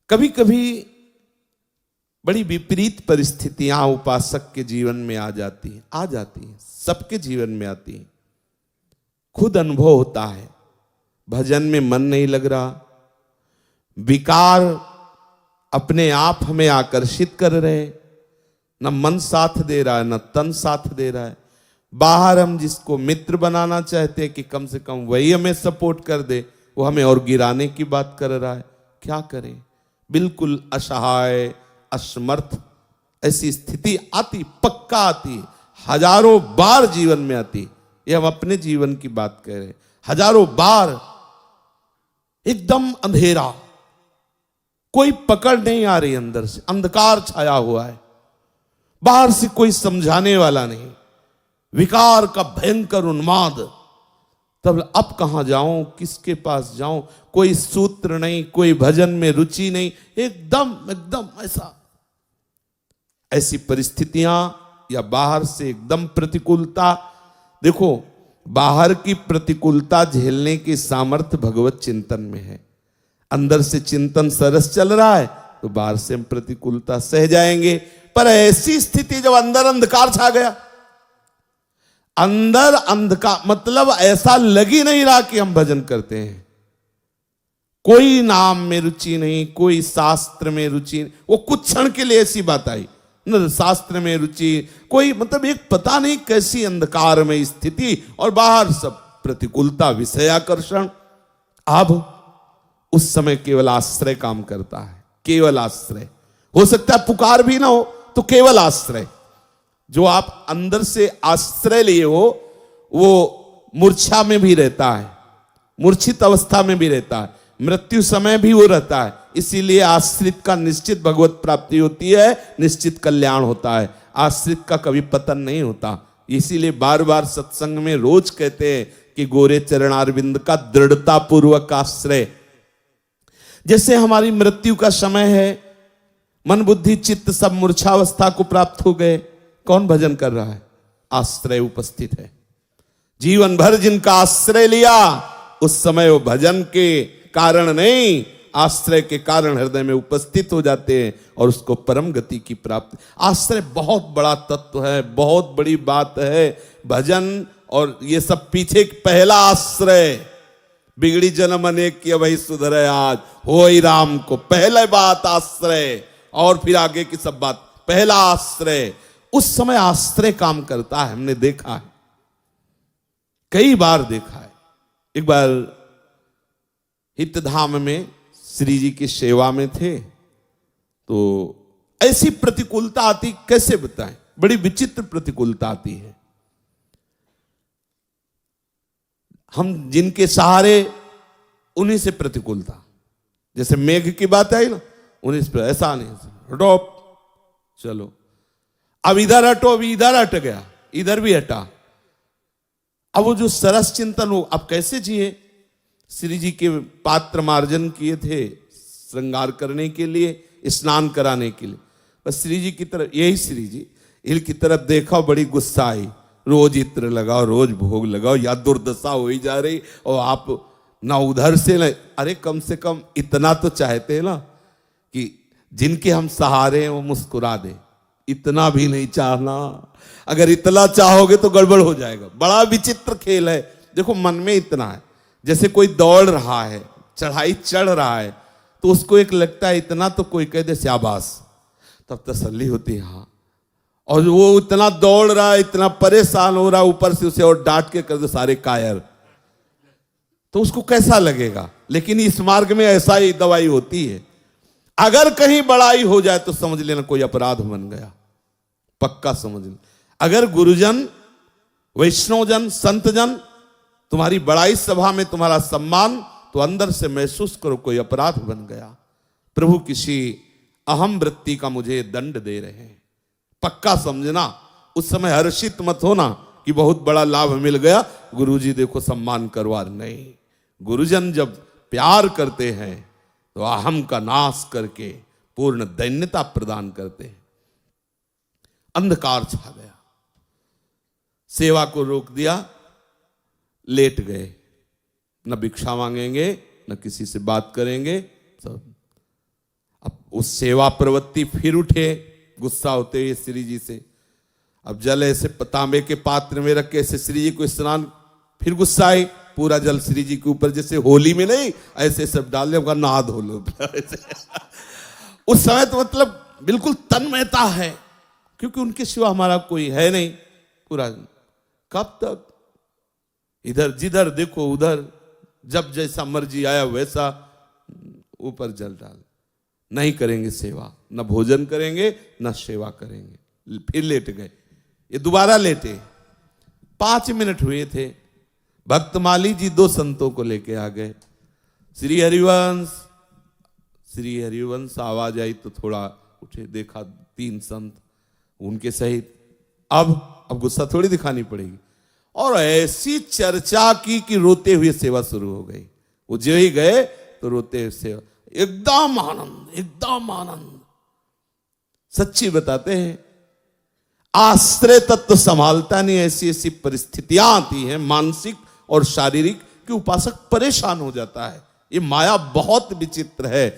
कभी कभी बड़ी विपरीत परिस्थितियां उपासक के जीवन में आ जाती हैं, सबके जीवन में आती हैं। खुद अनुभव होता है, भजन में मन नहीं लग रहा, विकार अपने आप हमें आकर्षित कर रहे, न मन साथ दे रहा है न तन साथ दे रहा है। बाहर हम जिसको मित्र बनाना चाहते हैं कि कम से कम वही हमें सपोर्ट कर दे, वो हमें और गिराने की बात कर रहा है। क्या करें? बिल्कुल असहाय, असमर्थ ऐसी स्थिति आती, पक्का आती, हजारों बार जीवन में आती। ये हम अपने जीवन की बात कह रहे हैं। हजारों बार एकदम अंधेरा, कोई पकड़ नहीं आ रही, अंदर से अंधकार छाया हुआ है, बाहर से कोई समझाने वाला नहीं, विकार का भयंकर उन्माद। तब अब कहां जाऊं, किसके पास जाऊं? कोई सूत्र नहीं, कोई भजन में रुचि नहीं, एकदम एकदम ऐसी परिस्थितियां या बाहर से एकदम प्रतिकूलता। देखो, बाहर की प्रतिकूलता झेलने की सामर्थ्य भगवत चिंतन में है। अंदर से चिंतन सरस चल रहा है तो बाहर से हम प्रतिकूलता सह जाएंगे। पर ऐसी स्थिति जब अंदर अंधकार छा गया, अंदर अंधकार मतलब ऐसा लग ही नहीं रहा कि हम भजन करते हैं, कोई नाम में रुचि नहीं, कोई शास्त्र में रुचि नहीं। वो कुछ क्षण के लिए ऐसी बात आई न, शास्त्र में रुचि कोई, मतलब एक पता नहीं कैसी अंधकार में स्थिति, और बाहर सब प्रतिकूलता, विषयाकर्षण। अब उस समय केवल आश्रय काम करता है, केवल आश्रय। हो सकता है पुकार भी ना हो तो केवल आश्रय। जो आप अंदर से आश्रय लिए हो वो मूर्छा में भी रहता है, मूर्छित अवस्था में भी रहता है, मृत्यु समय भी वो रहता है। इसीलिए आश्रित का निश्चित भगवत प्राप्ति होती है, निश्चित कल्याण होता है। आश्रित का कभी पतन नहीं होता। इसीलिए बार बार सत्संग में रोज कहते हैं कि गोरे चरणारविंद का दृढ़ता पूर्वक आश्रय। जैसे हमारी मृत्यु का समय है, मन बुद्धि चित्त सब मूर्छावस्था को प्राप्त हो गए, कौन भजन कर रहा है? आश्रय उपस्थित है। जीवन भर जिनका आश्रय लिया, उस समय वो भजन के कारण नहीं, आश्रय के कारण हृदय में उपस्थित हो जाते हैं और उसको परम गति की प्राप्ति। आश्रय बहुत बड़ा तत्व है, बहुत बड़ी बात है। भजन और ये सब पीछे पहला आश्रय, बिगड़ी जन्म अनेक की वही सुधरे आज, हो ही राम को। पहले बात आश्रय, और फिर आगे की सब बात। पहला आश्रय, उस समय आश्रय काम करता है। हमने देखा है, कई बार देखा है। एक बार हितधाम में श्री जी की सेवा में थे, तो ऐसी प्रतिकूलता आती, कैसे बताएं, बड़ी विचित्र प्रतिकूलता आती है। हम जिनके सहारे, उन्हीं से प्रतिकूलता। जैसे मेघ की बात आई ना, उन्हीं से ऐसा नहीं, हटो चलो, अब इधर हटो, अभी इधर हट गया, इधर भी हटा। अब वो जो सरस चिंतन हो, अब कैसे जिए? श्री जी के पात्र मार्जन किए थे श्रृंगार करने के लिए, स्नान कराने के लिए। बस श्री जी की तरफ, यही श्री जी इनकी तरफ देखा, बड़ी गुस्सा आई। रोज इत्र लगाओ, रोज भोग लगाओ, या दुर्दशा हो ही जा रही, और आप ना उधर से ना, अरे कम से कम इतना तो चाहते हैं ना कि जिनके हम सहारे हैं वो मुस्कुरा दे। इतना भी नहीं चाहना, अगर इतना चाहोगे तो गड़बड़ हो जाएगा। बड़ा विचित्र खेल है। देखो, मन में इतना है, जैसे कोई दौड़ रहा है, चढ़ाई चढ़ रहा है, तो उसको एक लगता है इतना तो कोई कह दे शाबाश, तब तसल्ली होती है। हाँ, और वो इतना दौड़ रहा है, इतना परेशान हो रहा है, ऊपर से उसे और डांट के कर दे सारे कायर, तो उसको कैसा लगेगा? लेकिन इस मार्ग में ऐसा ही दवाई होती है। अगर कहीं बड़ाई हो जाए तो समझ लेना कोई अपराध बन गया, पक्का समझ लेना। अगर गुरुजन, वैष्णवजन, संतजन तुम्हारी बड़ाई सभा में तुम्हारा सम्मान, तो अंदर से महसूस करो कोई अपराध बन गया, प्रभु किसी अहम वृत्ति का मुझे दंड दे रहे हैं। पक्का समझना, उस समय हर्षित मत होना कि बहुत बड़ा लाभ मिल गया, गुरुजी देखो सम्मान करवा। नहीं, गुरुजन जब प्यार करते हैं तो अहम का नाश करके पूर्ण दैन्यता प्रदान करते हैं। अंधकार छा गया, सेवा को रोक दिया, लेट गए, न भिक्षा मांगेंगे न किसी से बात करेंगे सब। उस सेवा प्रवृत्ति फिर उठे गुस्सा होते हुए श्री जी से। अब जल ऐसे तांबे के पात्र में रख के ऐसे श्री जी को स्नान, फिर गुस्सा आए, पूरा जल श्री जी के ऊपर, जैसे होली में नहीं ऐसे सब डाल दिया, नहा धो लो। उस समय तो मतलब बिल्कुल तन्मयता है, क्योंकि उनके सिवा हमारा कोई है नहीं। पूरा कब तक इधर जिधर देखो उधर, जब जैसा मर्जी आया वैसा ऊपर जल डाल। नहीं करेंगे सेवा, न भोजन करेंगे न सेवा करेंगे। फिर लेट गए, ये दोबारा लेटे। 5 मिनट हुए थे, भक्तमाली जी 2 संतों को लेके आ गए। श्री हरिवंश आवाज आई तो थोड़ा उठे, देखा 3 संत उनके सहित। अब गुस्सा थोड़ी दिखानी पड़ेगी, और ऐसी चर्चा की कि रोते हुए सेवा शुरू हो गई। वो जो ही गए तो रोते हुए सेवा, एकदम आनंद, एकदम आनंद। सच्ची बताते हैं, आश्रय तत्व संभालता नहीं, ऐसी ऐसी परिस्थितियां आती हैं मानसिक और शारीरिक कि उपासक परेशान हो जाता है। ये माया बहुत विचित्र है।